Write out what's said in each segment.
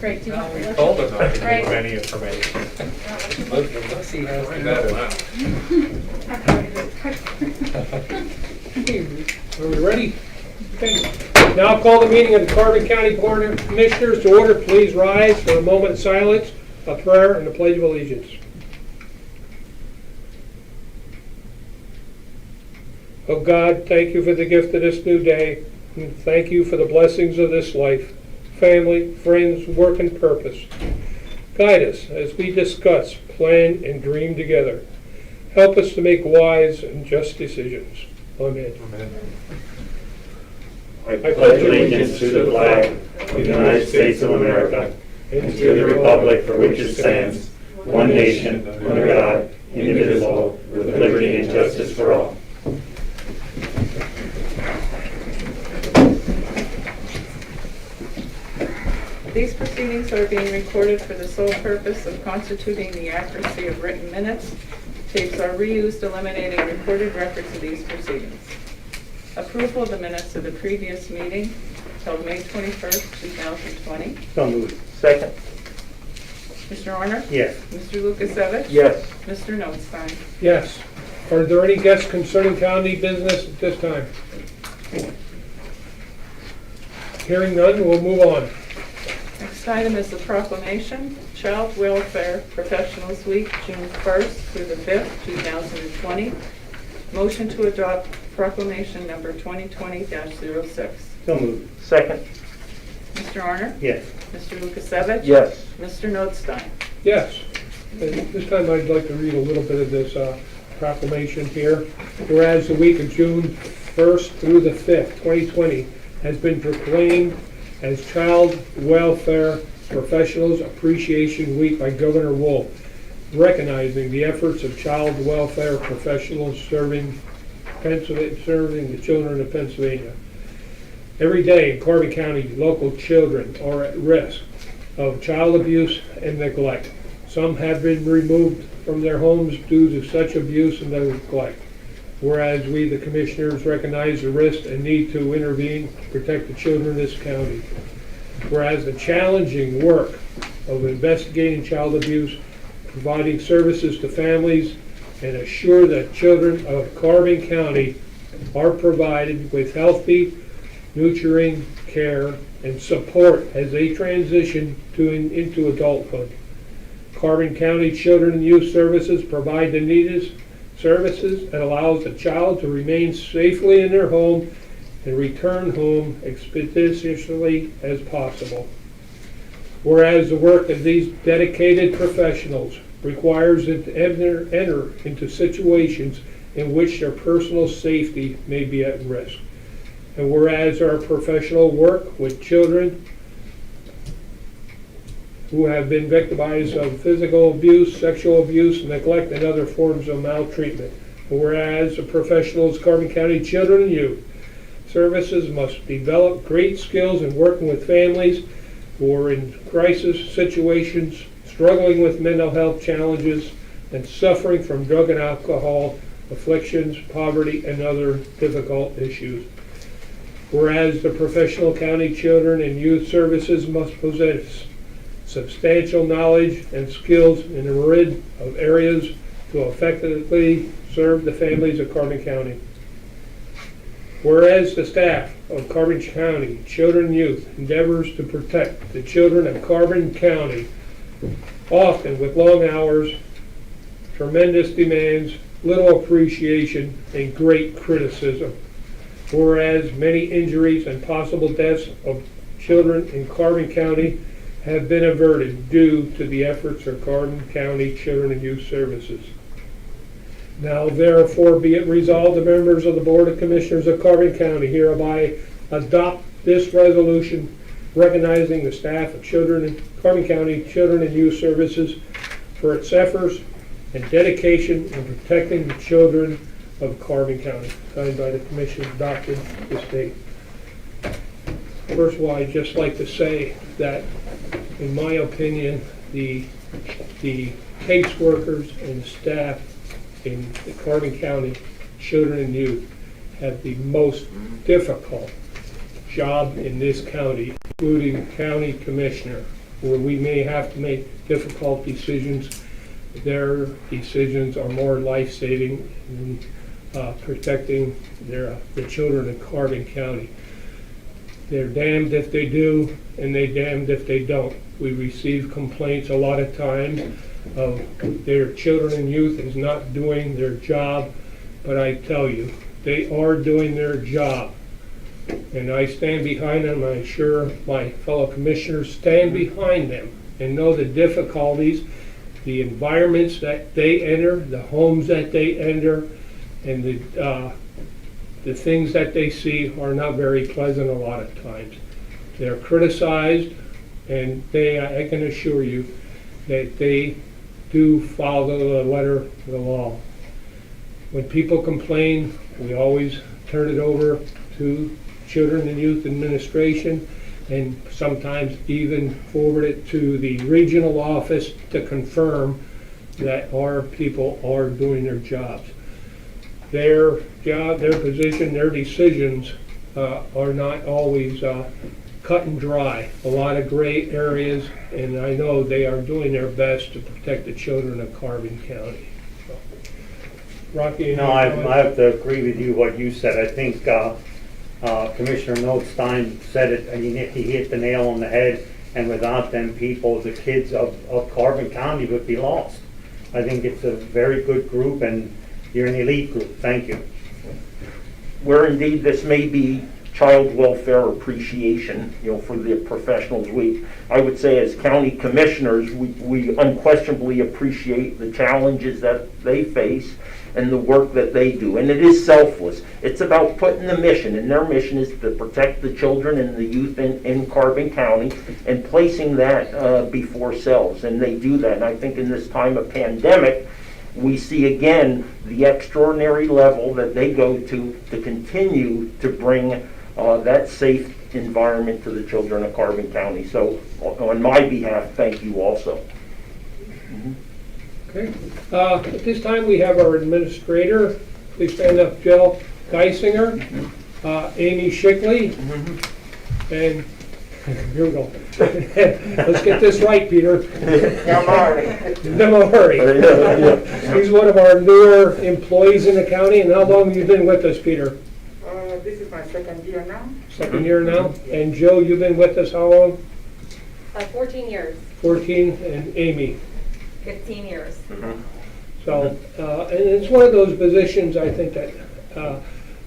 Right, do you want to Told her not to give Right. him any information. Let's see how he Are we ready? Okay. Now I'll call the meeting of the Carbon County Board of Commissioners to order. Please rise for a moment of silence, a prayer, and a pledge of allegiance. Oh God, thank you for the gift of this new day. And thank you for the blessings of this life, family, friends, work, and purpose. Guide us as we discuss, plan, and dream together. Help us to make wise and just decisions. Amen. I pledge allegiance to the flag of the United States of America and to the republic for which it stands, one nation, under God, indivisible, with liberty and justice for all. These proceedings are being recorded for the sole purpose of constituting the accuracy of written minutes. Tapes are reused, eliminating recorded records of these proceedings. Approval of the minutes of the previous meeting held May 21st, 2020. So moved. Second. Mr. Honor? Yes. Mr. Lukasevich? Yes. Mr. Notstein? Yes. Are there any guests concerning county business at this time? Hearing none, we'll move on. Next item is the proclamation, Child Welfare Professionals Week, June 1st through the 5th, 2020. Motion to adopt proclamation number 2020-06. So moved. Second. Mr. Honor? Yes. Mr. Lukasevich? Yes. Mr. Notstein? Yes. And this time I'd like to read a little bit of this proclamation here. Whereas the week of June 1st through the 5th, 2020 has been proclaimed as Child Welfare Professionals Appreciation Week by Governor Wolf, recognizing the efforts of child welfare professionals serving the children of Pennsylvania. Every day in Carbon County, local children are at risk of child abuse and neglect. Some have been removed from their homes due to such abuse and neglect. Whereas we, the commissioners, recognize the risk and need to intervene to protect the children of this county. Whereas the challenging work of investigating child abuse, providing services to families, and assure that children of Carbon County are provided with healthy, nurturing care and support as they transition into adulthood. Carbon County Children and Youth Services provide the needed services and allows the child to remain safely in their home and return home expeditiously as possible. Whereas the work of these dedicated professionals requires them to enter into situations in which their personal safety may be at risk. And whereas our professional work with children who have been victimized of physical abuse, sexual abuse, neglect, and other forms of maltreatment. And whereas the professionals, Carbon County Children and Youth Services must develop great skills in working with families who are in crisis situations, struggling with mental health challenges, and suffering from drug and alcohol afflictions, poverty, and other difficult issues. Whereas the professional county children and youth services must possess substantial knowledge and skills in a myriad of areas to effectively serve the families of Carbon County. Whereas the staff of Carbon County Children and Youth endeavors to protect the children of Carbon County, often with long hours, tremendous demands, little appreciation, and great criticism. Whereas many injuries and possible deaths of children in Carbon County have been averted due to the efforts of Carbon County Children and Youth Services. Now therefore be it resolved, the members of the Board of Commissioners of Carbon County hereby adopt this resolution recognizing the staff of Carbon County Children and Youth Services for its efforts and dedication in protecting the children of Carbon County. Signed by the Commission, adopted this date. First of all, I'd just like to say that, in my opinion, the caseworkers and staff in the Carbon County Children and Youth have the most difficult job in this county, including county commissioner. where we may have to make difficult decisions. Their decisions are more life-saving in protecting the children in Carbon County. They're damned if they do, and they're damned if they don't. We receive complaints a lot of times of their children and youth is not doing their job, but I tell you, they are doing their job. And I stand behind them. I'm sure my fellow commissioners stand behind them and know the difficulties, the environments that they enter, the homes that they enter, and the things that they see are not very pleasant a lot of times. They're criticized, and I can assure you that they do follow the letter of the law. When people complain, we always turn it over to Children and Youth Administration, and sometimes even forward it to the regional office to confirm that our people are doing their jobs. Their job, their position, their decisions are not always cut and dry. A lot of gray areas, and I know they are doing their best to protect the children of Carbon County. So, Rocky? No, I have to agree with you what you said. I think Commissioner Notstein said it, and he hit the nail on the head, and without them people, the kids of Carbon County would be lost. I think it's a very good group, and you're an elite group. Thank you. Where indeed this may be child welfare appreciation, for the professionals. I would say as county commissioners, we unquestionably appreciate the challenges that they face and the work that they do. And it is selfless. It's about putting the mission, and their mission is to protect the children and the youth in Carbon County and placing that before selves. And they do that. And I think in this time of pandemic, we see again the extraordinary level that they go to continue to bring that safe environment to the children of Carbon County. So on my behalf, thank you also. Okay. At this time, we have our administrator. Please stand up, Jill Geisinger, Amy Schickley, and here we go. Let's get this right, Peter. Demahuri. He's one of our newer employees in the county. And how long have you been with us, Peter? This is my second year now. Second year now. And Joe, you've been with us how long? 14 years. 14. And Amy? 15 years. So, and it's one of those positions, I think, that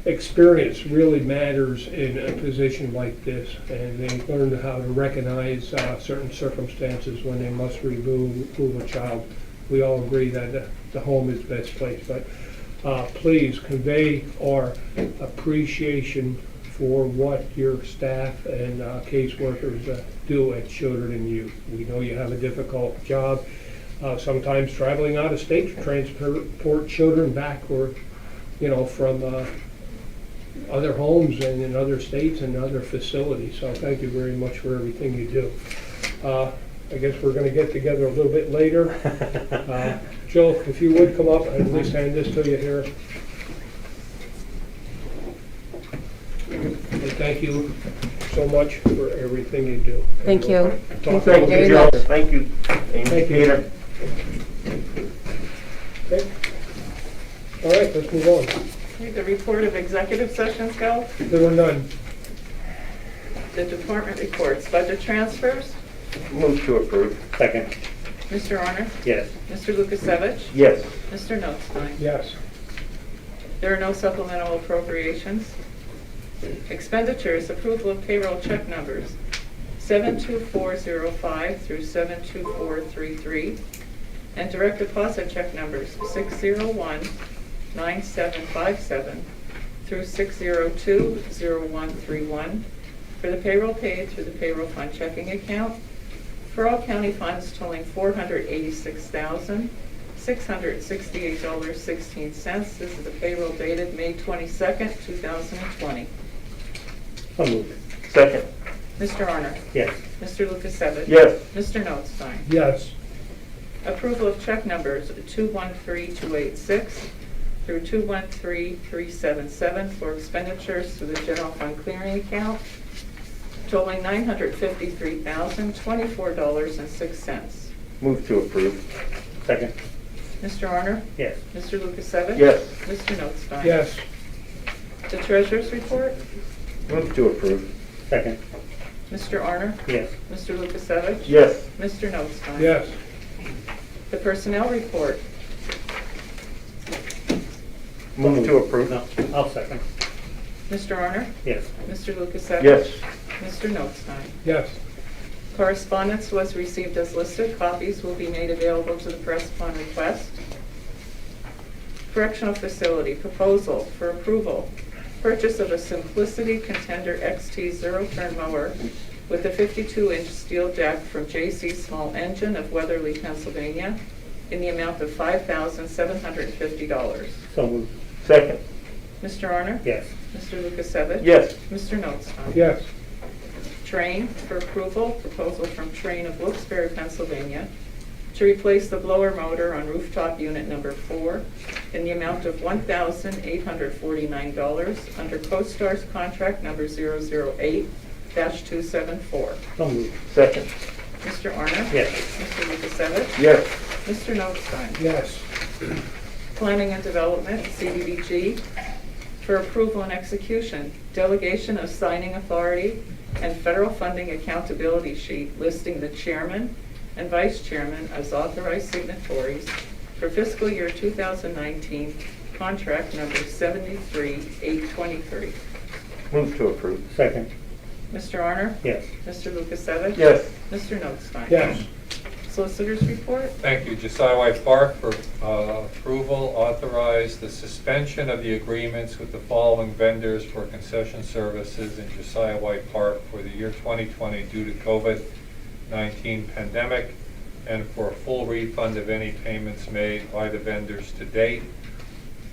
experience really matters in a position like this, and they learn how to recognize certain circumstances when they must remove a child. We all agree that the home is the best place, but please convey our appreciation for what your staff and caseworkers do at Children and Youth. We know you have a difficult job, sometimes traveling out of state to transport children back or, from other homes and in other states and other facilities. So thank you very much for everything you do. I guess we're going to get together a little bit later. Jill, if you would come up and at least hand this to you here. And thank you so much for everything you do. Thank you. Thank you, Joe. Thank you, Amy. Thank you. Peter. Okay. All right, let's move on. Okay, the report of executive sessions go. There were none. The department reports. Budget transfers. Move to approve. Second. Mr. Honor? Yes. Mr. Lukasevich? Yes. Mr. Notstein? Yes. There are no supplemental appropriations. Expenditures, approval of payroll check numbers 72405 through 72433, and direct deposit check numbers 6019757 through 6020131 for the payroll paid through the payroll fund checking account for all county funds totaling $486,668.16. This is the payroll dated May 22nd, 2020. So moved. Second. Mr. Honor? Yes. Mr. Lukasevich? Yes. Mr. Notstein? Yes. Approval of check numbers 213286 through 213377 for expenditures through the general fund clearing account totaling $953,024.06. Move to approve. Second. Mr. Honor? Yes. Mr. Lukasevich? Yes. Mr. Notstein? Yes. The treasurer's report? Move to approve. Second. Mr. Honor? Yes. Mr. Lukasevich? Yes. Mr. Notstein? Yes. The personnel report? Move to approve. No, I'll second. Mr. Honor? Yes. Mr. Lukasevich? Yes. Mr. Notstein? Yes. Correspondence was received as listed. Copies will be made available to the press upon request. Correctional facility, proposal for approval. Purchase of a Simplicity Contender XT zero-turn mower with a 52-inch steel deck from J.C. Small Engine of Weatherly, Pennsylvania, in the amount of $5,750. So moved. Second. Mr. Honor? Yes. Mr. Lukasevich? Yes. Mr. Notstein? Yes. Train for approval, proposal from Train of Wilkes-Barre, Pennsylvania, to replace the blower motor on rooftop unit number 4 in the amount of $1,849 under CoStar's contract number 008-274. So moved. Second. Mr. Arner? Yes. Mr. Lukasevich? Yes. Mr. Notstein? Yes. Planning and Development, CDBG, for approval and execution, delegation of signing authority and federal funding accountability sheet listing the chairman and vice chairman as authorized signatories for fiscal year 2019, contract number 73823. Move to approve. Second. Mr. Arner? Yes. Mr. Lukasevich? Yes. Mr. Notstein? Yes. Solicitors report? Thank you. Josiah White Park for approval, authorize the suspension of the agreements with the following vendors for concession services in Josiah White Park for the year 2020 due to COVID-19 pandemic, and for a full refund of any payments made by the vendors to date.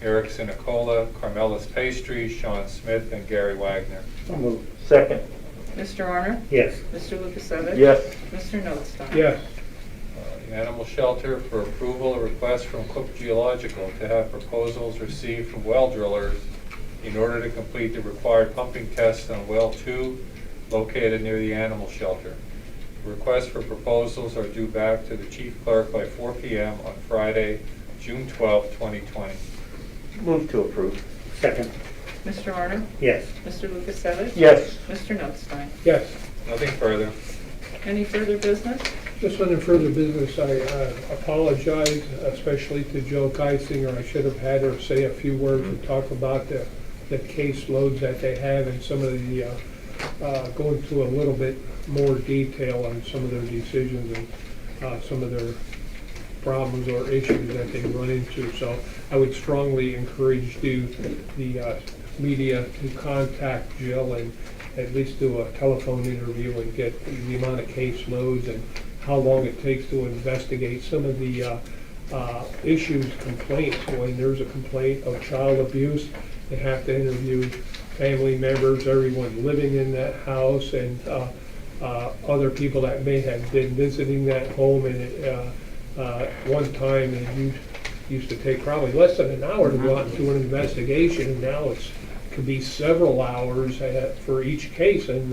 Eric Sinicola, Carmela's Pastries, Sean Smith, and Gary Wagner. So moved. Second. Mr. Arner? Yes. Mr. Lukasevich? Yes. Mr. Notstein? Yes. The Animal Shelter for approval, a request from Cook Geological to have proposals received from well drillers in order to complete the required pumping tests on well 2 located near the animal shelter. Requests for proposals are due back to the chief clerk by 4 p.m. on Friday, June 12, 2020. Move to approve. Second. Mr. Arner? Yes. Mr. Lukasevich? Yes. Mr. Notstein? Yes. Nothing further. Any further business? Just under further business, I apologize, especially to Joe Geisinger. I should have had her say a few words and talk about the caseloads that they have and some of the, go into a little bit more detail on some of their decisions and some of their problems or issues that they run into. So I would strongly encourage the media to contact Jill and at least do a telephone interview and get the amount of caseloads and how long it takes to investigate some of the issues, complaints. When there's a complaint of child abuse, they have to interview family members, everyone living in that house, and other people that may have been visiting that home. And one time it used to take probably less than an hour to go out and do an investigation, and now it could be several hours for each case. And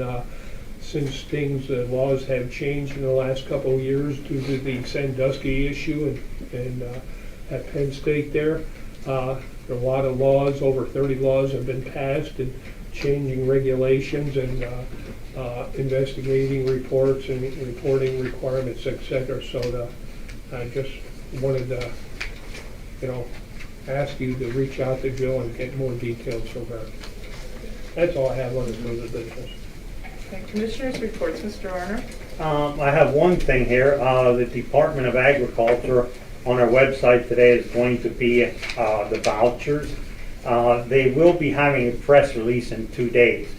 since laws have changed in the last couple of years due to the Sandusky issue and at Penn State there are a lot of laws, over 30 laws have been passed and changing regulations and investigating reports and reporting requirements, etc. So I just wanted to, ask you to reach out to Jill and get more details from her. That's all I have on this business. Okay, Commissioners' reports, Mr. Arner. I have one thing here. The Department of Agriculture on our website today is going to be the vouchers. They will be having a press release in 2 days.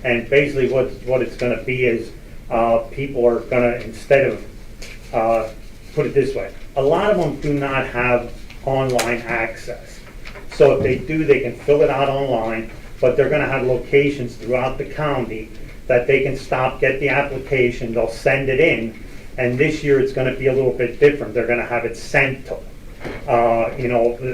And basically what it's going to be is people are going to, instead of, put it this way, a lot of them do not have online access. So if they do, they can fill it out online, but they're going to have locations throughout the county that they can stop, get the application, they'll send it in, and this year it's going to be a little bit different. They're going to have it sent to them.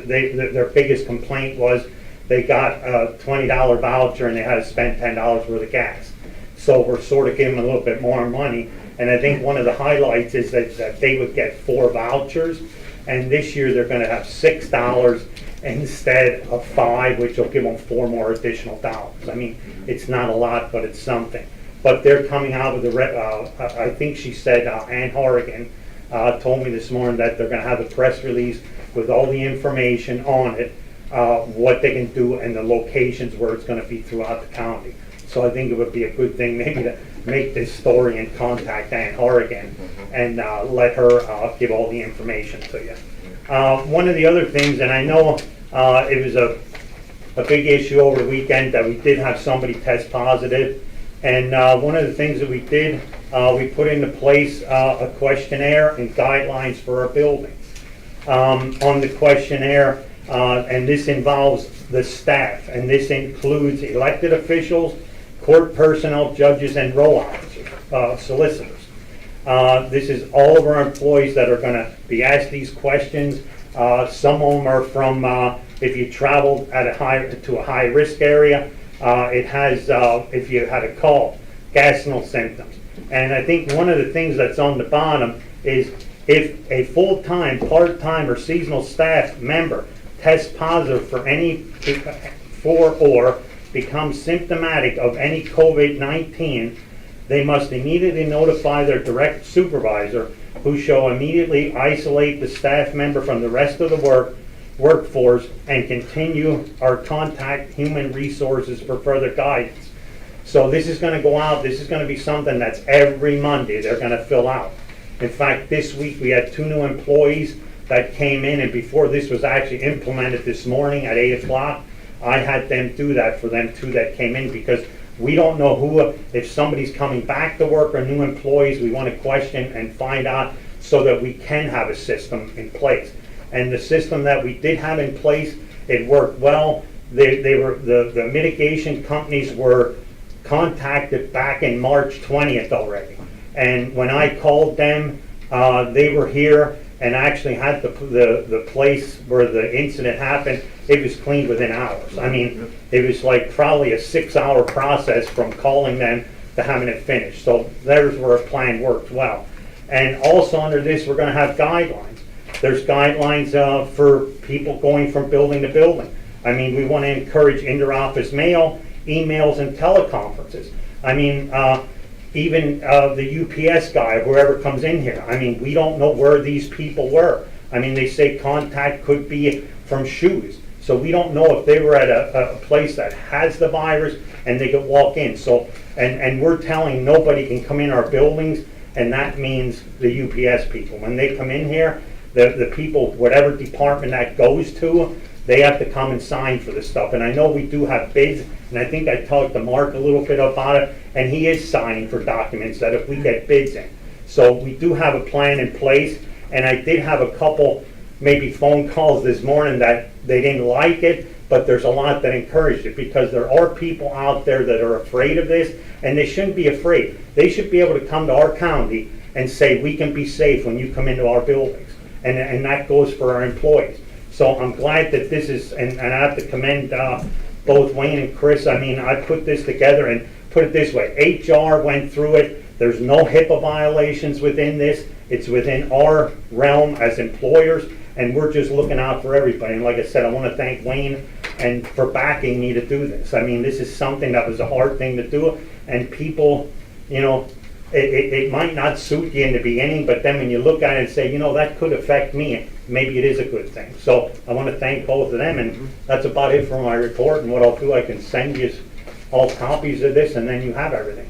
Their biggest complaint was they got a $20 voucher and they had to spend $10 worth of gas. So we're sort of giving them a little bit more money. And I think one of the highlights is that they would get 4 vouchers. And this year they're going to have $6 instead of 5, which will give them 4 more additional dollars. I mean, it's not a lot, but it's something. But they're coming out with I think she said Ann Horrigan told me this morning that they're going to have a press release with all the information on it, what they can do, and the locations where it's going to be throughout the county. So I think it would be a good thing maybe to make this story and contact Ann Horrigan and let her give all the information to you. One of the other things, and I know it was a big issue over the weekend that we did have somebody test positive, and one of the things that we did, we put into place a questionnaire and guidelines for our buildings. On the questionnaire, and this involves the staff, and this includes elected officials, court personnel, judges, and row officers, solicitors. This is all of our employees that are going to be asked these questions. Some of them are from if you traveled to a high-risk area. It has if you had a cough, gastrointestinal symptoms. And I think one of the things that's on the bottom is if a full-time, part-time, or seasonal staff member tests positive for or becomes symptomatic of any COVID-19, they must immediately notify their direct supervisor, who shall immediately isolate the staff member from the rest of the workforce and continue or contact human resources for further guidance. So this is going to go out. This is going to be something that's every Monday they're going to fill out. In fact, this week we had 2 new employees that came in, and before this was actually implemented this morning at 8 o'clock, I had them do that for them 2 that came in, because we don't know if somebody's coming back to work or new employees. We want to question and find out so that we can have a system in place. And the system that we did have in place, it worked well. The mitigation companies were contacted back in March 20th already. And when I called them, they were here and actually had the place where the incident happened. It was cleaned within hours. I mean, it was like probably a 6-hour process from calling them to having it finished. So there's where a plan worked well. And also under this, we're going to have guidelines. There's guidelines for people going from building to building. I mean, we want to encourage inter-office mail, emails, and teleconferences. I mean, even the UPS guy, whoever comes in here, I mean, we don't know where these people were. I mean, they say contact could be from shoes. So we don't know if they were at a place that has the virus and they could walk in. So, and we're telling nobody can come in our buildings, and that means the UPS people. When they come in here, the people, whatever department that goes to, they have to come and sign for this stuff. And I know we do have bids, and I think I talked to Mark a little bit about it, and he is signing for documents that if we get bids in. So we do have a plan in place, and I did have a couple maybe phone calls this morning that they didn't like it, but there's a lot that encouraged it, because there are people out there that are afraid of this, and they shouldn't be afraid. They should be able to come to our county and say, we can be safe when you come into our buildings. And that goes for our employees. So I'm glad that this is, and I have to commend both Wayne and Chris. I mean, I put this together, and put it this way, HR went through it. There's no HIPAA violations within this. It's within our realm as employers, and we're just looking out for everybody. And like I said, I want to thank Wayne and for backing me to do this. I mean, this is something that was a hard thing to do, and people, you know, it might not suit you in the beginning, but then when you look at it and say, you know, that could affect me, maybe it is a good thing. So I want to thank both of them, and that's about it for my report. And what I'll do, I can send you all copies of this, and then you have everything.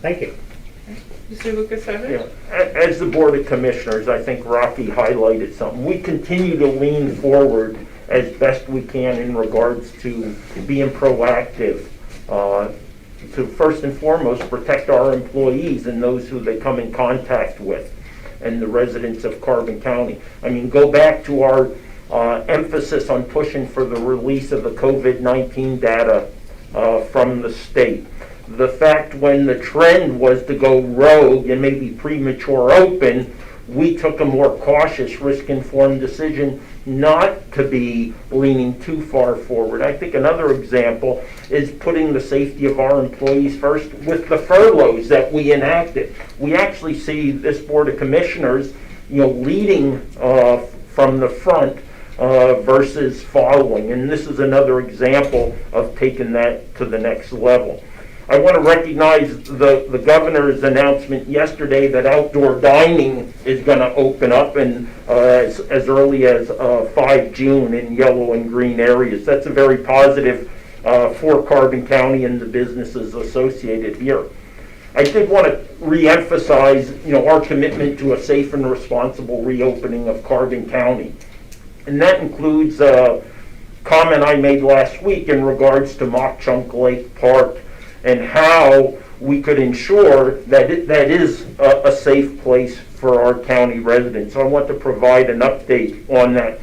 Thank you. Mr. Lukasevich? Yeah. As the Board of Commissioners, I think Rocky highlighted something. We continue to lean forward as best we can in regards to being proactive, to first and foremost protect our employees and those who they come in contact with, and the residents of Carbon County. I mean, go back to our emphasis on pushing for the release of the COVID-19 data from the state. The fact when the trend was to go rogue and maybe premature open, we took a more cautious, risk-informed decision not to be leaning too far forward. I think another example is putting the safety of our employees first with the furloughs that we enacted. We actually see this Board of Commissioners, leading from the front versus following, and this is another example of taking that to the next level. I want to recognize the governor's announcement yesterday that outdoor dining is going to open up and as early as 5 June in yellow and green areas. That's a very positive for Carbon County and the businesses associated here. I did want to re-emphasize, our commitment to a safe and responsible reopening of Carbon County. And that includes a comment I made last week in regards to Mock Chunk Lake Park and how we could ensure that that is a safe place for our county residents. So I want to provide an update on that.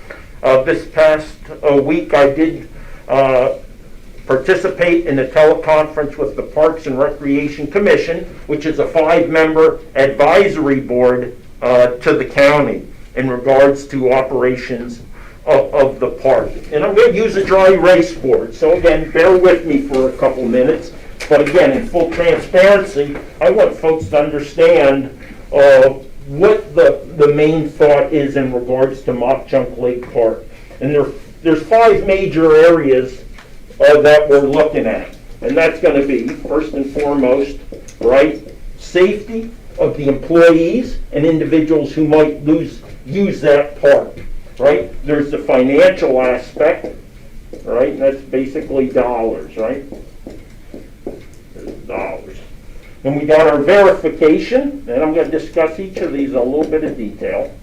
This past week I did participate in a teleconference with the Parks and Recreation Commission, which is a 5-member advisory board to the county in regards to operations of the park. And I'm going to use a dry erase board, so again, bear with me for a couple minutes. But again, in full transparency, I want folks to understand what the main thought is in regards to Mock Chunk Lake Park. And there's 5 major areas that we're looking at. And that's going to be, first and foremost, right, safety of the employees and individuals who might use that park, right? There's the financial aspect, right, and that's basically dollars, right? Dollars. And we got our verification, and I'm going to discuss each of these in a little bit of detail.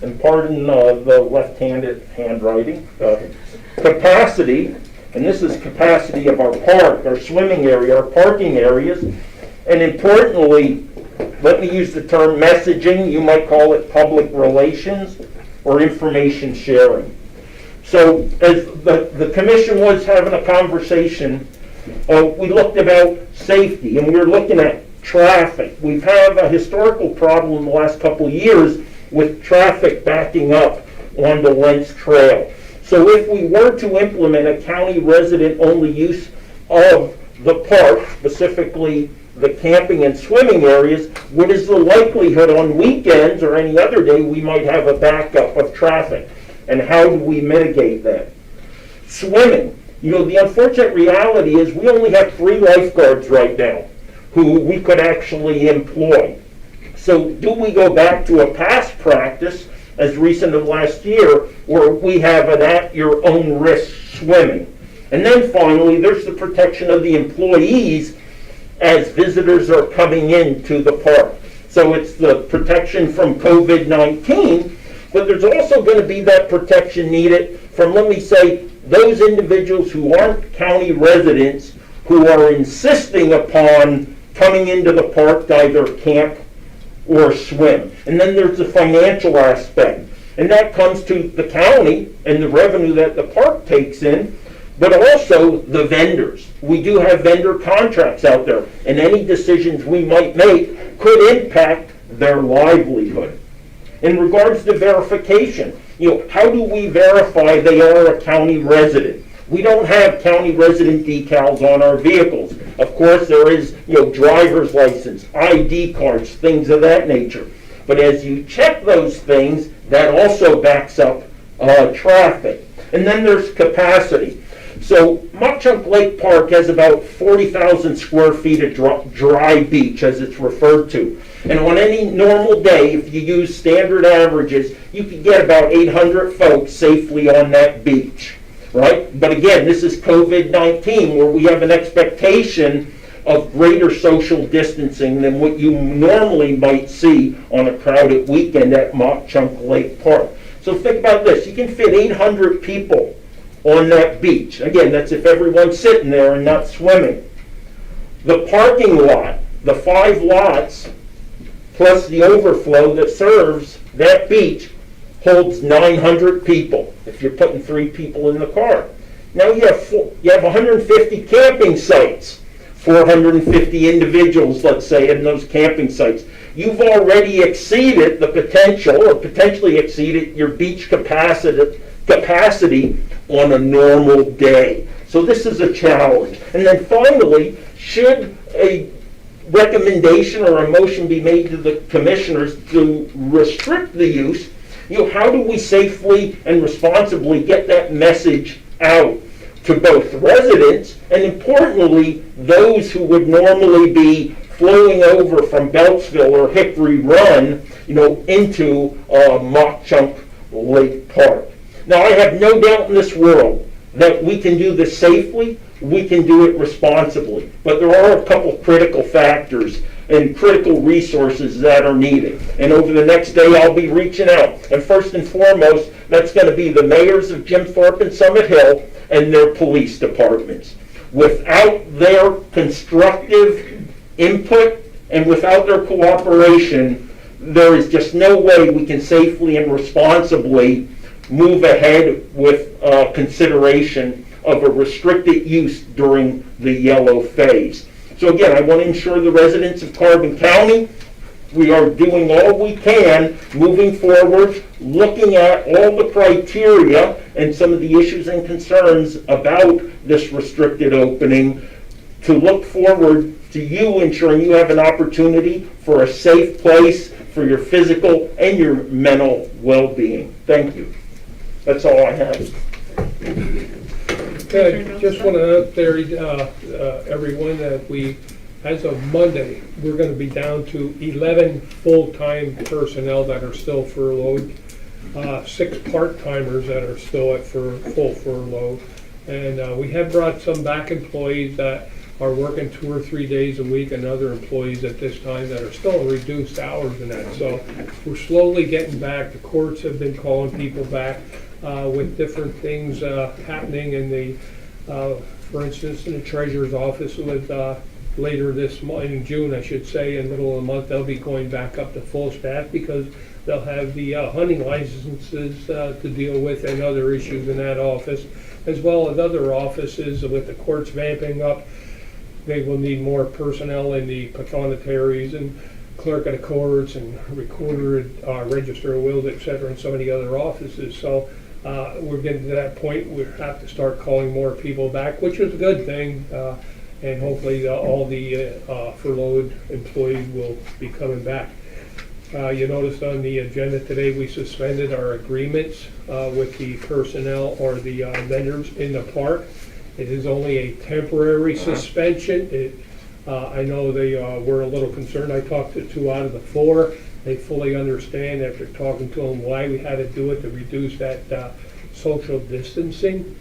And pardon the left-handed handwriting. Capacity, and this is capacity of our park, our swimming area, our parking areas, and importantly, let me use the term messaging, you might call it public relations or information sharing. So as the commission was having a conversation, we looked about safety, and we were looking at traffic. We've had a historical problem in the last couple of years with traffic backing up on the Lentz Trail. So if we were to implement a county resident-only use of the park, specifically the camping and swimming areas, what is the likelihood on weekends or any other day we might have a backup of traffic? And how do we mitigate that? Swimming. The unfortunate reality is we only have 3 lifeguards right now who we could actually employ. So do we go back to a past practice as recent as last year where we have an at-your-own-risk swimming? And then finally, there's the protection of the employees as visitors are coming into the park. So it's the protection from COVID-19, but there's also going to be that protection needed from, let me say, those individuals who aren't county residents who are insisting upon coming into the park to either camp or swim. And then there's the financial aspect. And that comes to the county and the revenue that the park takes in, but also the vendors. We do have vendor contracts out there, and any decisions we might make could impact their livelihood. In regards to verification, how do we verify they are a county resident? We don't have county resident decals on our vehicles. Of course, there is, driver's license, ID cards, things of that nature. But as you check those things, that also backs up traffic. And then there's capacity. So Mock Chunk Lake Park has about 40,000 square feet of dry beach, as it's referred to. And on any normal day, if you use standard averages, you could get about 800 folks safely on that beach, right? But again, this is COVID-19, where we have an expectation of greater social distancing than what you normally might see on a crowded weekend at Mock Chunk Lake Park. So think about this. You can fit 800 people on that beach. Again, that's if everyone's sitting there and not swimming. The parking lot, the 5 lots, plus the overflow that serves that beach, holds 900 people if you're putting 3 people in the car. Now you have 150 camping sites, 450 individuals, let's say, in those camping sites. You've already exceeded the potential, or potentially exceeded your beach capacity on a normal day. So this is a challenge. And then finally, should a recommendation or a motion be made to the commissioners to restrict the use, how do we safely and responsibly get that message out to both residents and, importantly, those who would normally be flowing over from Beltsville or Hickory Run, into Mock Chunk Lake Park? Now, I have no doubt in this world that we can do this safely, we can do it responsibly, but there are a couple critical factors and critical resources that are needed. And over the next day, I'll be reaching out. And first and foremost, that's going to be the mayors of Jim Thorpe and Summit Hill and their police departments. Without their constructive input and without their cooperation, there is just no way we can safely and responsibly move ahead with consideration of a restricted use during the yellow phase. So again, I want to ensure the residents of Carbon County, we are doing all we can moving forward, looking at all the criteria and some of the issues and concerns about this restricted opening, to look forward to you ensuring you have an opportunity for a safe place for your physical and your mental well-being. Thank you. That's all I have. Okay, just want to update everyone that as of Monday, we're going to be down to 11 full-time personnel that are still furloughed, 6 part-timers that are still at full furlough, and we have brought some back employees that are working 2 or 3 days a week, and other employees at this time that are still in reduced hours and that. So we're slowly getting back. The courts have been calling people back with different things happening in the, for instance, in the treasurer's office with later this month, in June, I should say, in the middle of the month, they'll be going back up to full staff because they'll have the hunting licenses to deal with and other issues in that office, as well as other offices with the courts vamping up. They will need more personnel in the pathonetaries and clerk of the courts and recorder, register of wills, etc., and so many other offices. So we're getting to that point. We have to start calling more people back, which is a good thing. And hopefully all the furloughed employees will be coming back. You noticed on the agenda today, we suspended our agreements with the personnel or the vendors in the park. It is only a temporary suspension. I know they were a little concerned. I talked to 2 out of the 4. They fully understand after talking to them why we had to do it, to reduce that social distancing.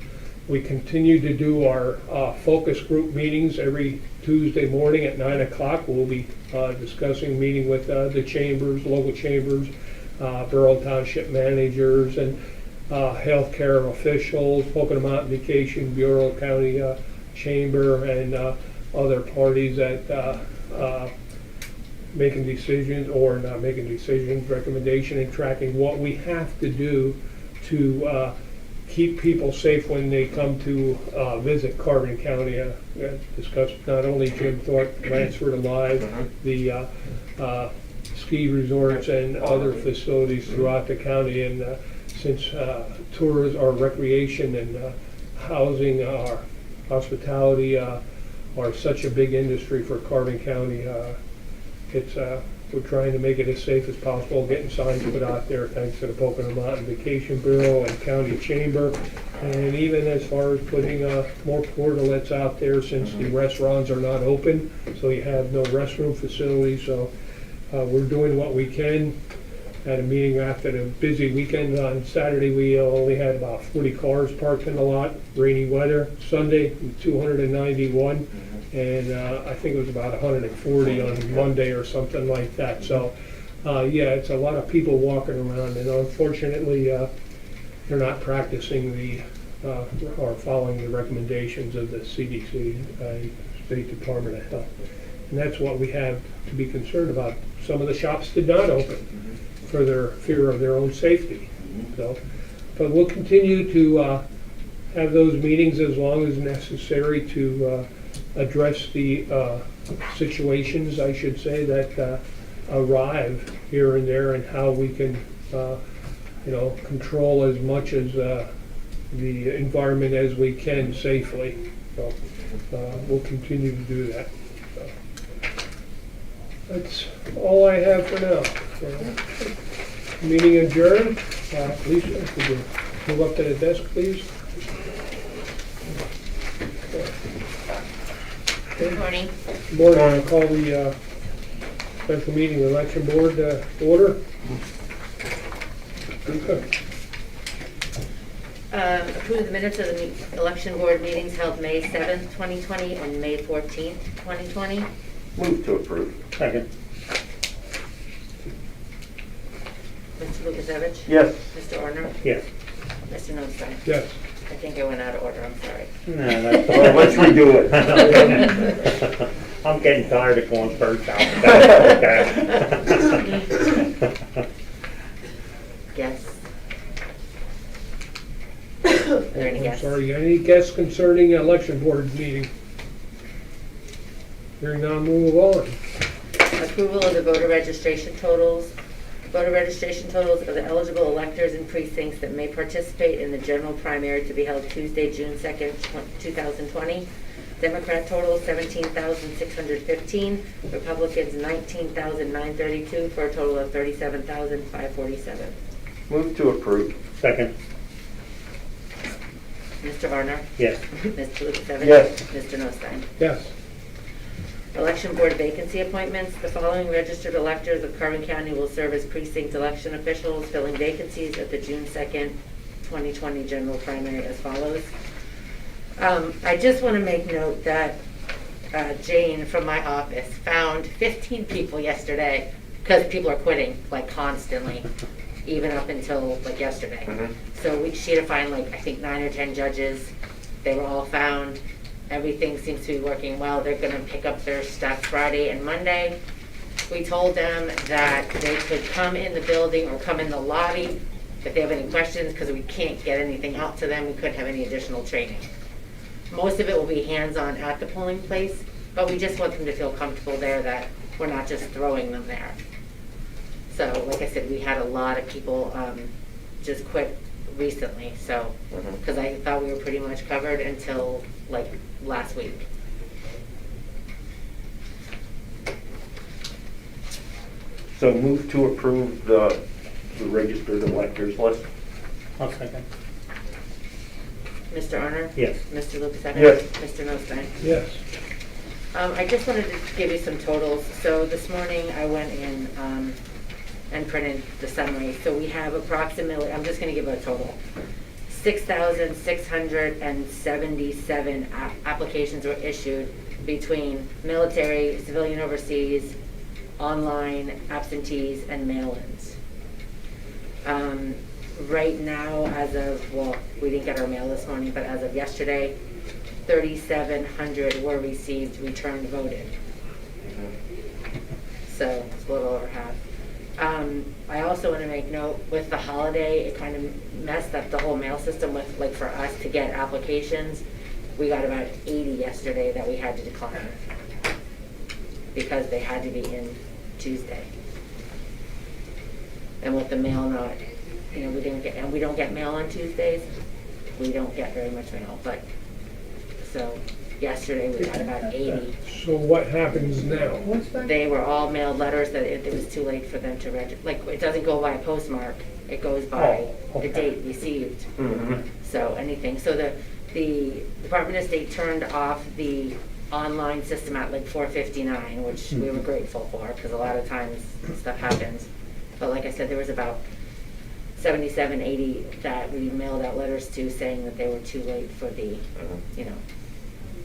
We continue to do our focus group meetings every Tuesday morning at 9 o'clock. We'll be discussing, meeting with the chambers, local chambers, borough township managers, and healthcare officials, Pocono Mountain Vacation Bureau, County Chamber, and other parties that making decisions or not making decisions, recommendation, and tracking what we have to do to keep people safe when they come to visit Carbon County. Discussed not only Jim Thorpe, Lansford Alive, the ski resorts and other facilities throughout the county. And since tourism or recreation and housing or hospitality are such a big industry for Carbon County, we're trying to make it as safe as possible, getting signs put out there thanks to the Pocono Mountain Vacation Bureau and County Chamber, and even as far as putting more portalets out there since the restaurants are not open, so you have no restroom facilities. So we're doing what we can. Had a meeting after the busy weekend on Saturday. We only had about 40 cars parked in the lot, rainy weather. Sunday, 291. And I think it was about 140 on Monday or something like that. So, yeah, it's a lot of people walking around, and unfortunately, they're not practicing or following the recommendations of the CDC, State Department of Health. And that's what we have to be concerned about. Some of the shops did not open for their fear of their own safety. So, but we'll continue to have those meetings as long as necessary to address the situations, I should say, that arrive here and there, and how we can, control as much as the environment as we can safely. So we'll continue to do that. So, that's all I have for now. So, meeting adjourned. Lisa, could you move up to the desk, please? Good morning. Morning, I'll call the special meeting election board order. Approve the minutes of the election board meetings held May 7th, 2020 and May 14th, 2020. Move to approve. Second. Mr. Lukasevich? Yes. Mr. Orner? Yes. Mr. Nostine? Yes. I think I went out of order, I'm sorry. No, that's all Well, let's right. redo it. I'm getting tired of going first out. That's okay. Yes. Are there any I'm guesses? sorry, any guests concerning election board meeting? Hearing none, move on. Approval of the voter registration totals. Voter registration totals of the eligible electors and precincts that may participate in the general primary to be held Tuesday, June 2nd, 2020. Democrat total 17,615, Republicans 19,932, for a total of 37,547. Move to approve. Second. Mr. Varner? Yes. Mr. Lukasevich? Yes. Mr. Nostine? Yes. Election board vacancy appointments. The following registered electors of Carbon County will serve as precinct election officials, filling vacancies at the June 2nd, 2020 general primary as follows. I just want to make note that Jane from my office found 15 people yesterday, because people are quitting like constantly, even up until like yesterday. So she had to find like, I think 9 or 10 judges. They were all found. Everything seems to be working well. They're going to pick up their stuff Friday and Monday. We told them that they could come in the building or come in the lobby if they have any questions, because we can't get anything out to them. We couldn't have any additional training. Most of it will be hands-on at the polling place, but we just want them to feel comfortable there, that we're not just throwing them there. So, like I said, we had a lot of people just quit recently, so, because I thought we were pretty much covered until like last week. So move to approve the registered electors list. I'll second. Mr. Arner? Yes. Mr. Lukasevich? Yes. Mr. Nostine? Yes. I just wanted to give you some totals. So this morning I went in and printed the summary. So we have approximately, I'm just going to give a total, 6,677 applications were issued between military, civilian overseas, online, absentees, and mail-ins. Right now, as of, well, we didn't get our mail this morning, but as of yesterday, 3,700 were received, returned, voted. So it's a little over half. I also want to make note, with the holiday, it kind of messed up the whole mail system with, like, for us to get applications. We got about 80 yesterday that we had to decline because they had to be in Tuesday. And with the mail not, we didn't get, and we don't get mail on Tuesdays. We don't get very much mail, but, so yesterday we got about 80. So what happens now? They were all mailed letters that it was too late for them to register. Like, it doesn't go by a postmark, it goes by Oh, the okay. date received. So anything, so the Department of State turned off the online system at like 4:59, which we were grateful for, because a lot of times stuff happens. But like I said, there was about 77, 80 that we mailed out letters to saying that they were too late for the,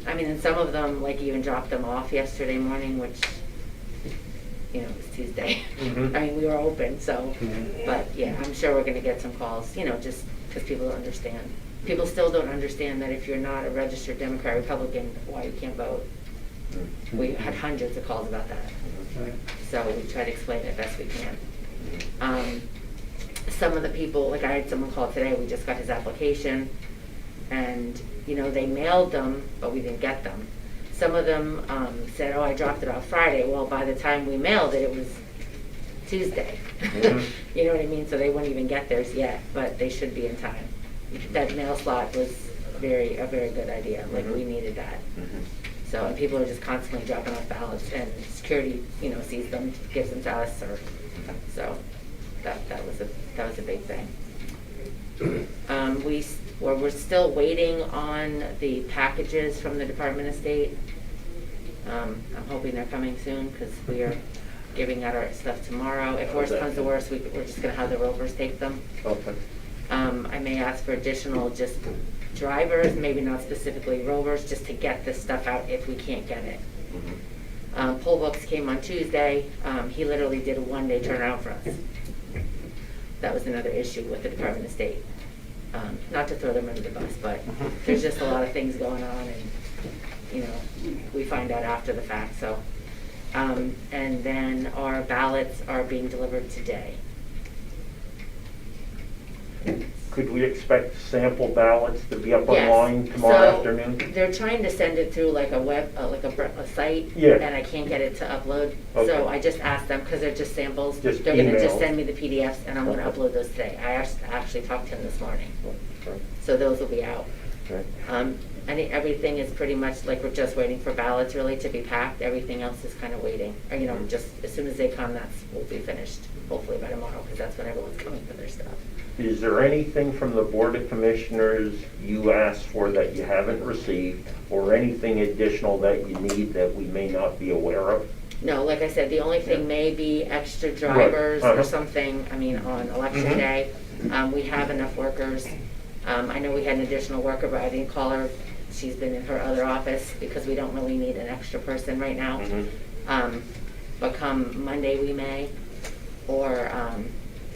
I mean, and some of them, like, even dropped them off yesterday morning, which, it's Tuesday. I mean, we were open, so, but yeah, I'm sure we're gonna get some calls, just because people don't understand. People still don't understand that if you're not a registered Democrat or Republican, why you can't vote. We had hundreds of calls about that. So we try to explain it best we can. Some of the people, like I had someone call today, we just got his application, and, they mailed them, but we didn't get them. Some of them said, oh, I dropped it off Friday. Well, by the time we mailed it, it was Tuesday. You know what I mean? So they wouldn't even get theirs yet, but they should be in time. That mail slot was a very good idea. Like, we needed that. So, and people are just constantly dropping off ballots, and security, you know, sees them, gives them to us, or, so that was a big thing. We're still waiting on the packages from the Department of State. I'm hoping they're coming soon, because we are giving out our stuff tomorrow. If worse comes to worse, we're just gonna have the rovers take them. Okay. I may ask for additional just drivers, maybe not specifically rovers, just to get this stuff out if we can't get it. Poll books came on Tuesday. He literally did a one-day turnaround for us. That was another issue with the Department of State. Not to throw them under the bus, but there's just a lot of things going on, and, you know, we find out after the fact, so. And then our ballots are being delivered today. Could we expect sample ballots to be up Yes. online tomorrow So, afternoon? they're trying to send it through like a web, a site. Yeah. And I can't get it to upload. Okay. So I just asked them, because they're just samples. Just They're gonna just email. send me the PDFs, and I'm gonna Okay. upload those today. I actually talked to him this morning. Okay. So those will be out. Okay. Everything is pretty much like, we're just waiting for ballots really to be packed. Everything else is kind of waiting. Or, you know, just as soon as they come, we'll be finished, hopefully by tomorrow, because that's when everyone's coming for their stuff. Is there anything from the Board of Commissioners you asked for that you haven't received, or anything additional that you need that we may not be aware of? No, like I said, the only thing may be extra drivers Uh-huh. or something, I mean, on election Mhm. day. We have enough workers. I know we had an additional worker, but I didn't call her. She's been in her other office, because we don't really need an extra person right now. But come Monday, we may. Or,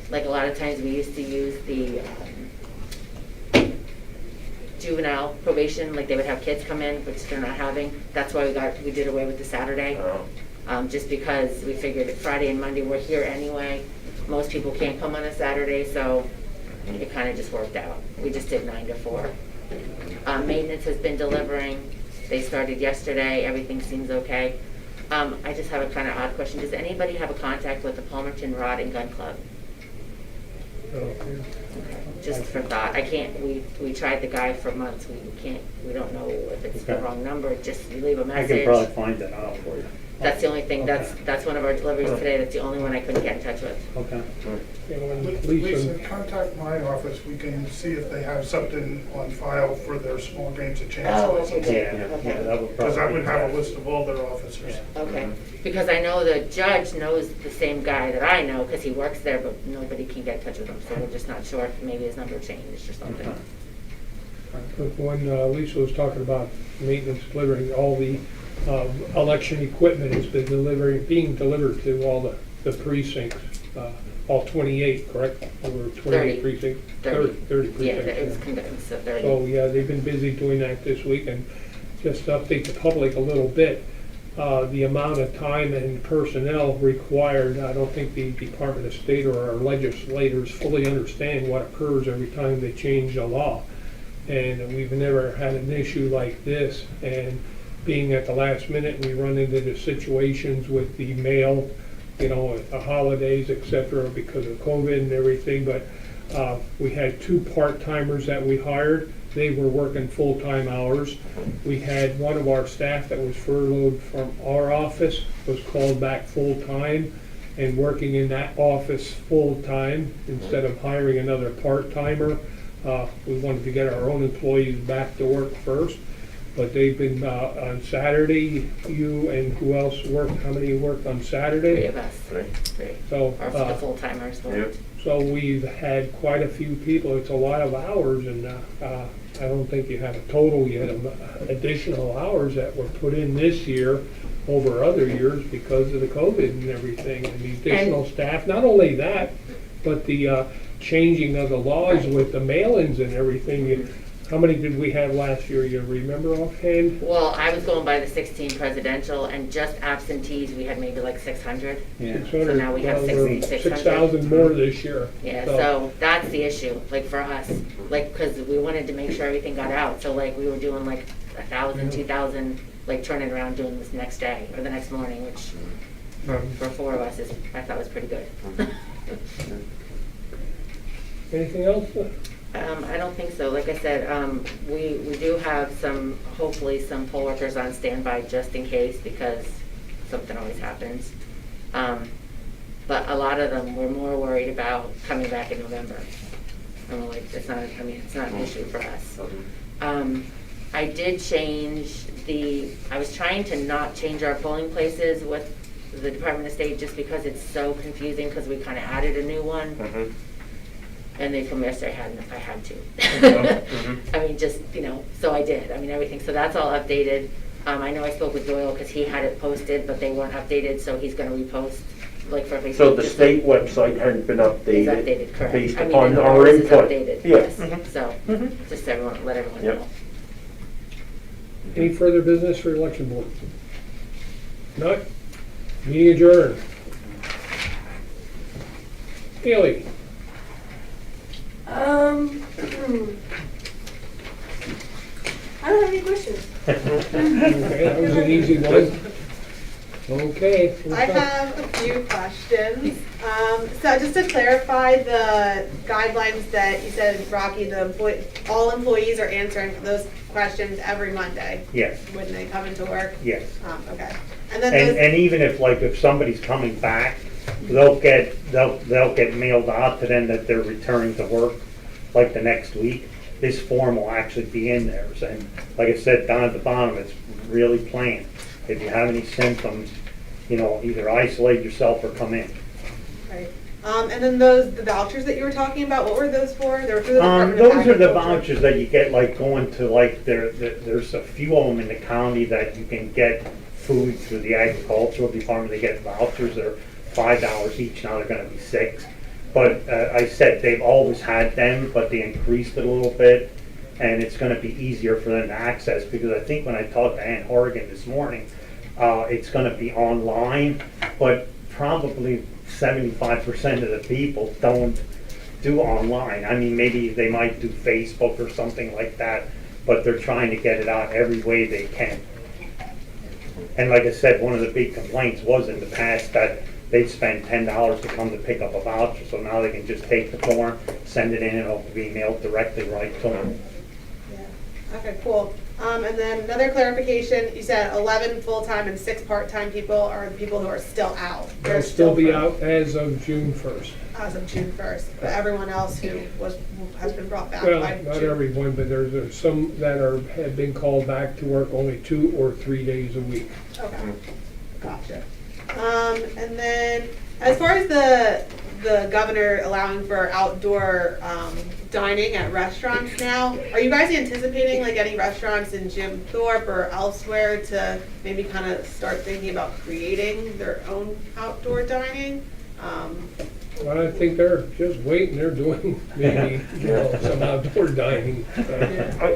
like a lot of times, we used to use the juvenile probation, like they would have kids come in, which they're not having. That's why we did away with the Saturday. Just because we figured that Friday and Monday we're here anyway. Most people can't come on a Saturday, so it kind of just worked out. We just did 9 to 4. Maintenance has been delivering. They started yesterday. Everything seems okay. I just have a kind of odd question. Does anybody have a contact with the Palmerton Rod and Gun Club? Just for thought. I can't, we tried the guy for months. We don't know if it's the Okay. wrong number. Just you leave a I message. can probably find that out for you. That's the only thing, Okay. that's one of our deliveries today, that's the only one I couldn't get in touch with. Okay. You know, when Lisa, Lisa, contact my office, we can see if they have something on file for their small games of chance. Oh, okay, good. Yeah, that would probably. Because I would be have a better. list of all their officers. Okay, because I know the judge knows the same guy that I know, because he works there, but nobody can get in touch with him, so we're just not sure if maybe his number changed or something. Okay. when Lisa was talking about maintenance delivering, all the election equipment has been being delivered to all the precincts, all 28, correct? Over 30. 28 precincts? 30. 30 Yeah, precincts. it was condensed, so 30. So, yeah, they've been busy doing that this week, and just to update the public a little bit, the amount of time and personnel required, I don't think the Department of State or our legislators fully understand what occurs every time they change a law. And we've never had an issue like this, and being at the last minute, we run into the situations with the mail, you know, at the holidays, et cetera, because of COVID and everything, but we had 2 part-timers that we hired. They were working full-time hours. We had one of our staff that was furloughed from our office, was called back full-time and working in that office full-time instead of hiring another part-timer. We wanted to get our own employees back to work first, but they've been on Saturday. You and who else worked? How many worked on 3 Saturday? of us. 3. So, Or the full-timers worked. so we've had quite a few people. It's a lot of hours, and I don't think you have a total yet of additional hours that were put in this year over other years because of the COVID and everything, and the additional staff. Not only that, but the changing of the laws with the mail-ins and everything. How many did we have last year? You remember offhand? Well, I was going by the 16 presidential, and just absentees, we had maybe like 600. Yeah. 600. So now we have Well, we're 6,600. 6,000 more this year. Yeah, so that's the issue, like for us, like, because we wanted to make sure everything got out, so like we were doing like 1,000, 2,000, like turning around doing this next day or the next morning, which for 4 of us is, I thought was pretty good. Anything else? I don't think so. Like I said, we do have some, hopefully some poll workers on standby just in case, because something always happens. But a lot of them were more worried about coming back in November. And we're like, it's not an issue for us. I did change I was trying to not change our polling places with the Department of State just because it's so confusing, because we kind of added a new one. And they told me yesterday I had to. I mean, just, so I did. I mean, everything. So that's all updated. I know I spoke with Doyle because he had it posted, but they weren't updated, so he's going to repost, like for Facebook. So the state website hadn't been It's updated? updated, correct. Based I mean, upon and our ours is input? updated, Yeah. yes. So, just let everyone Yep. know. Any further business for election board? Not? Meeting adjourned. Haley? I don't have any questions. Okay, that was an easy one. Okay. I have a few questions. So just to clarify the guidelines that you said, Rocky, all employees are answering those questions every Monday Yes, when they come into work? yes. Okay. And then And even if somebody's coming back, they'll get mailed out to them that they're returning to work like the next week. This form will actually be in there. And like I said, down at the bottom, it's really plain. If you have any symptoms, either isolate yourself or come in. right. And then the vouchers that you were talking about, what were those for? They were through the Department of Those are the Agriculture. vouchers that you get, like going to there's a few of them in the county that you can get food through the agricultural department. They get vouchers that are $5 each. Now they're going to be $6. But I said they've always had them, but they increased it a little bit, and it's going to be easier for them to access, because I think when I talked to Ann Horgan this morning, it's going to be online, but probably 75% of the people don't do online. I mean, maybe they might do Facebook or something like that, but they're trying to get it out every way they can. And like I said, one of the big complaints was in the past that they'd spend $10 to come to pick up a voucher, so now they can just take the form, send it in, and it'll be mailed directly right to them. Yeah. Okay, cool. And then another clarification, you said 11 full-time and 6 part-time people are the people who are still out. They'll They're still be from- out as of June 1st. As of June 1st, but everyone else who has been brought back Well, by not June. everyone, but there's some that have been called back to work only 2 or 3 days a week. Okay, gotcha. And then, as far as the governor allowing for outdoor dining at restaurants now, are you guys anticipating like any restaurants in Jim Thorpe or elsewhere to maybe kind of start thinking about creating their own outdoor dining? I think they're just waiting, they're doing maybe, some outdoor dining.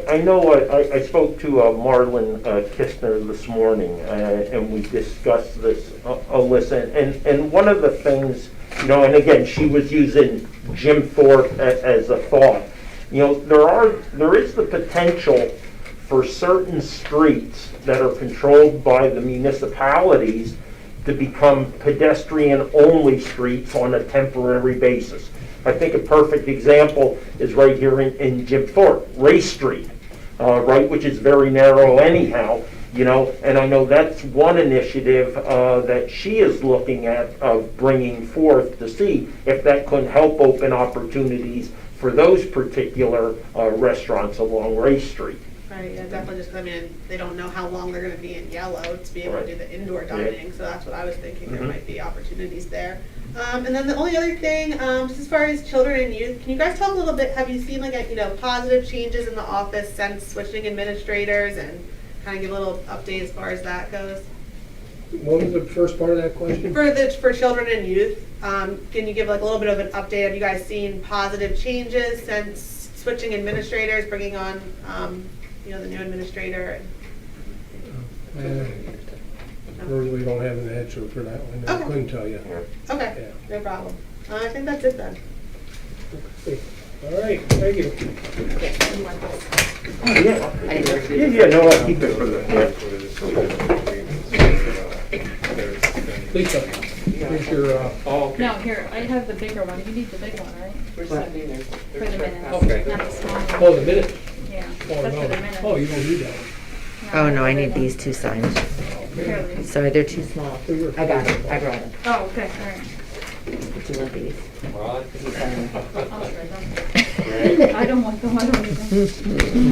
I know I spoke to Marlon Kistner this morning, and we discussed this, Alyssa, and one of the things, and again, she was using Jim Thorpe as a thought. There is the potential for certain streets that are controlled by the municipalities to become pedestrian-only streets on a temporary basis. I think a perfect example is right here in Jim Thorpe, Race Street, right, which is very narrow anyhow, and I know that's one initiative that she is looking at of bringing forth to see if that could help open opportunities for those particular restaurants along Race Street. Right, yeah, definitely, just 'cause, they don't know how long they're gonna be in yellow to be able to do the indoor dining, so that's what I was thinking, there might be opportunities there. And then the only other thing, just as far as children and youth, can you guys talk a little bit, have you seen positive changes in the office since switching administrators, and kind of give a little update as far as that goes? What was the first part of that question? For children and youth, can you give a little bit of an update? Have you guys seen positive changes since switching administrators, bringing on, the new administrator? I really don't have an answer for that one, I Okay. couldn't tell you. Okay, no problem. I think that's it then. Okay. All right, thank you. Yeah, no, I'll keep it for the, Lisa, here's your, Oh, okay. No, here, I have the bigger one. You need the big one, right? We're sending it. For the minutes. Okay. Not the small one. oh, the minutes. Yeah, Oh, that's for the no. minutes. Oh, you don't need that one. Oh, no, I need these two signed. Here, Lisa. Sorry, they're too small. I got it, I brought them. Oh, okay, all right. Do you want these? Ron? If you sign them. I'll try them. I don't want them, I don't need them.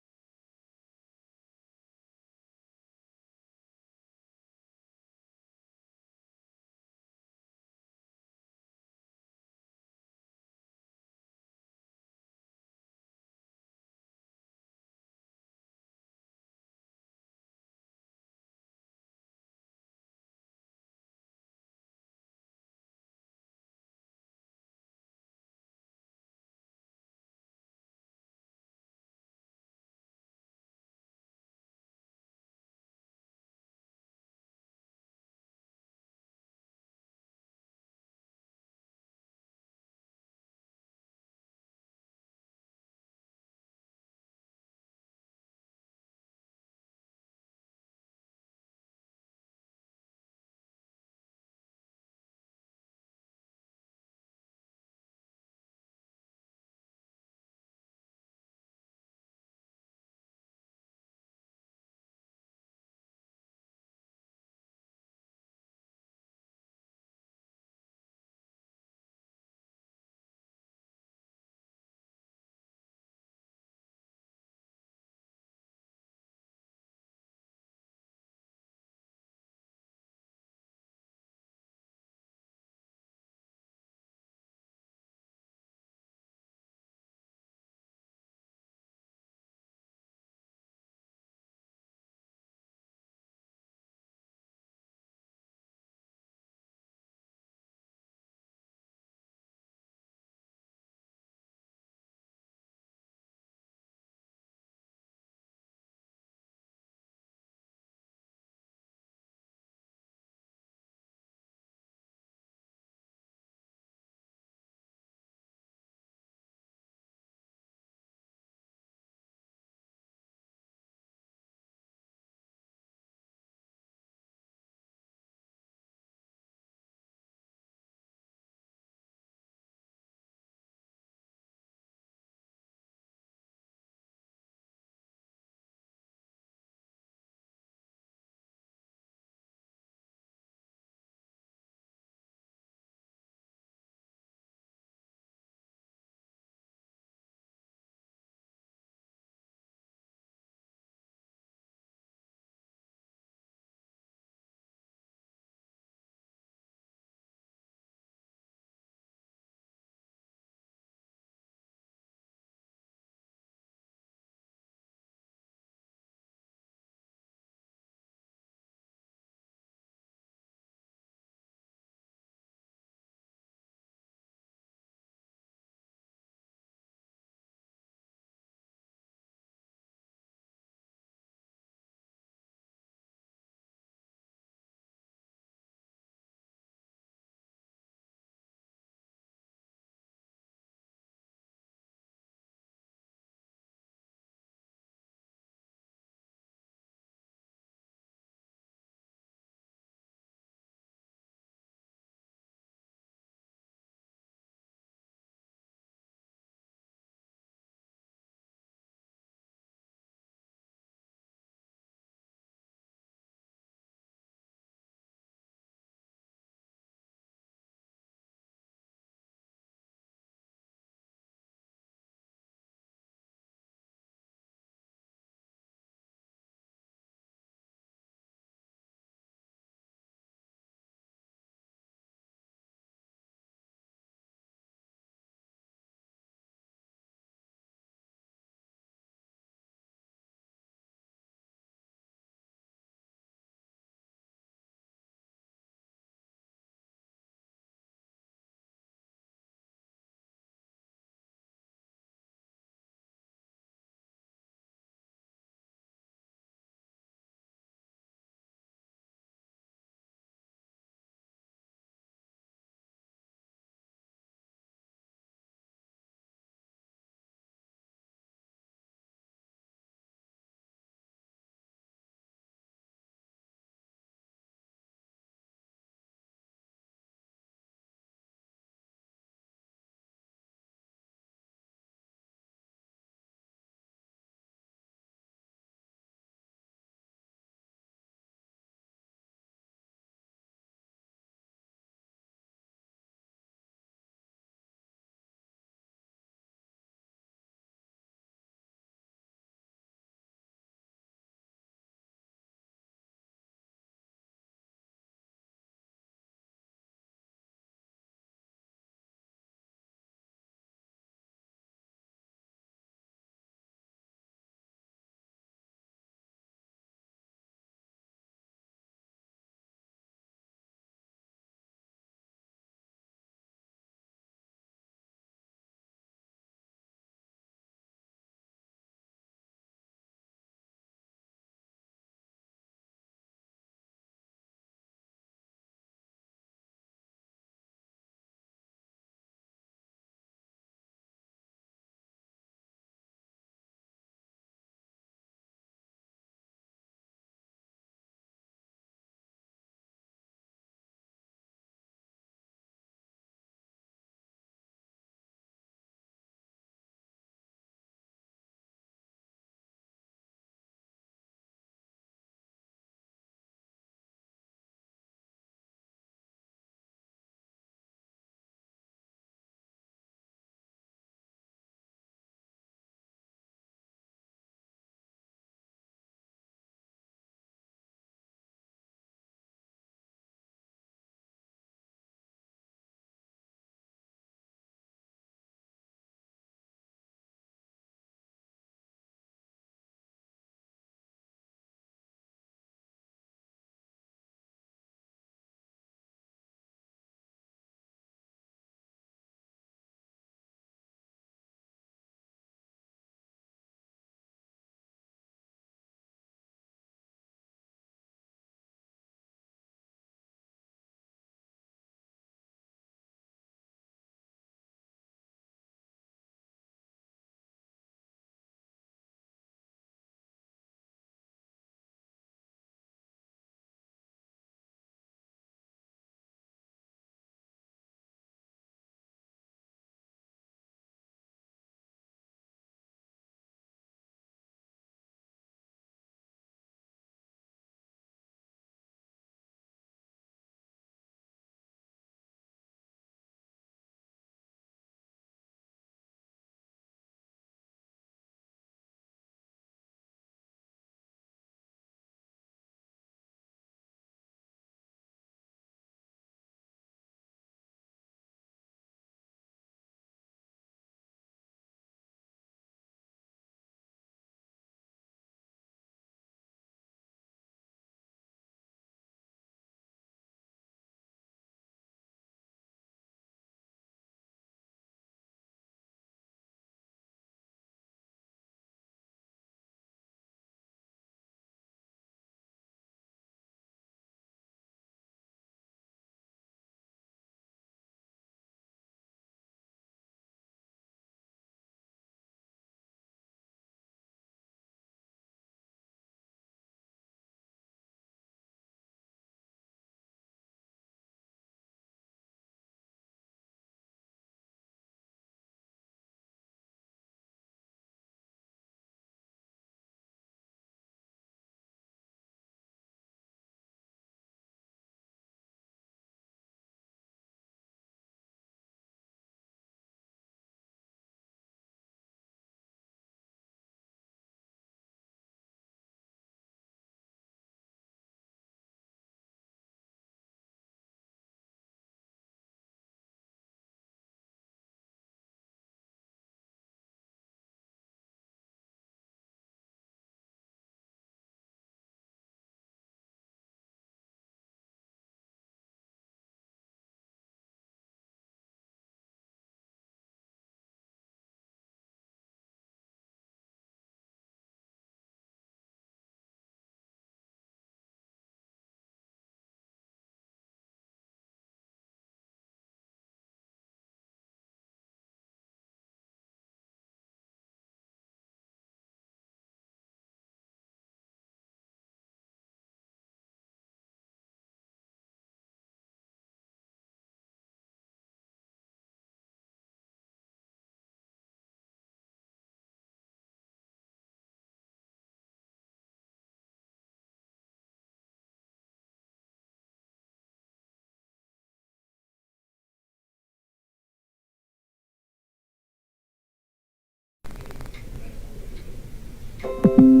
you.